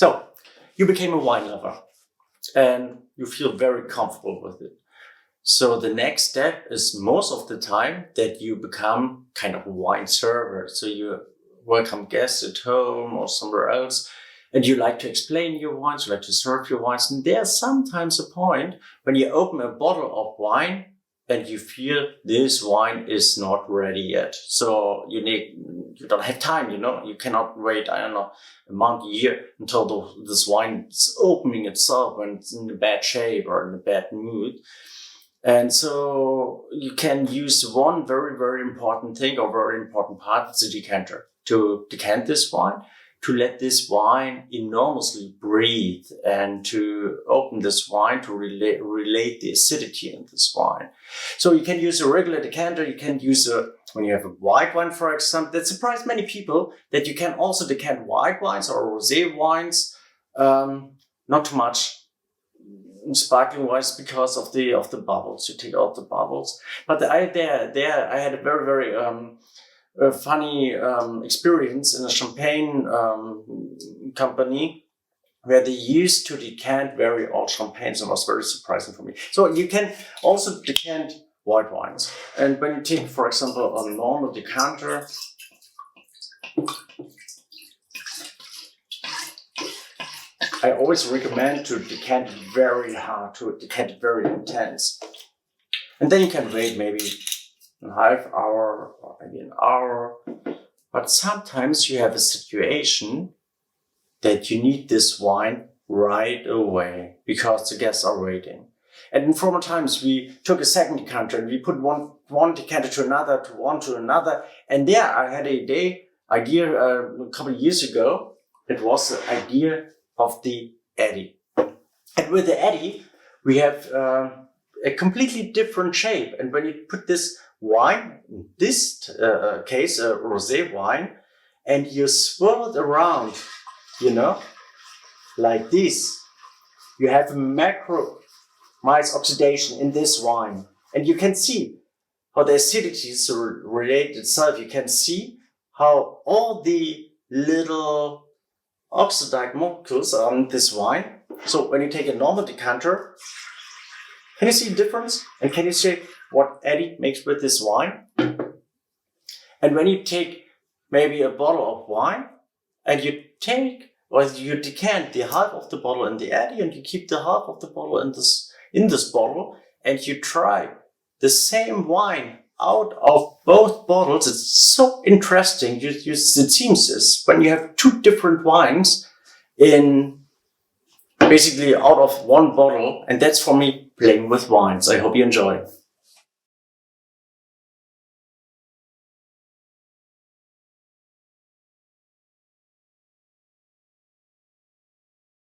So you became a wine lover and you feel very comfortable with it. So the next step is most of the time that you become kind of a wine server. So you welcome guests at home or somewhere else, and you like to explain your wines, you like to serve your wines. And there's sometimes a point when you open a bottle of wine and you feel this wine is not ready yet. So you don't have time, you cannot wait, I don't know, a month, a year until this wine is opening itself and it's in a bad shape or in a bad mood. And so you can use one very, very important thing or very important part, it's a decanter, to decant this wine, to let this wine enormously breathe and to open this wine to relate the acidity in this wine. So you can use a regular decanter, you can use when you have a white wine, for example. That surprised many people that you can also decant white wines or rosé wines, not too much sparkling wines because of the bubbles. You take out the bubbles. But I had a very, very funny experience in a champagne company where they used to decant very old champagnes, and it was very surprising for me. So you can also decant white wines. And when you take, for example, a normal decanter, I always recommend to decant it very hard, to decant it very intense. And then you can wait maybe a half hour or maybe an hour. But sometimes you have a situation that you need this wine right away because the guests are waiting. And in former times, we took a second decanter and we put one decanter to another, to another. And there I had an idea a couple of years ago. It was the idea of the Eddy. And with the Eddy, we have a completely different shape. And when you put this wine, in this case, a rosé wine, and you swirl it around, like this, you have a macromized oxidation in this wine. And you can see how the acidity is related itself. You can see how all the little oxidized molecules are in this wine. So when you take a normal decanter, can you see the difference? And can you see what Eddy makes with this wine? And when you take maybe a bottle of wine and you decant the half of the bottle in the Eddy and you keep the half of the bottle in this bottle and you try the same wine out of both bottles, it's so interesting. It seems as when you have two different wines in basically out of one bottle, and that's for me playing with wines. I hope you enjoy.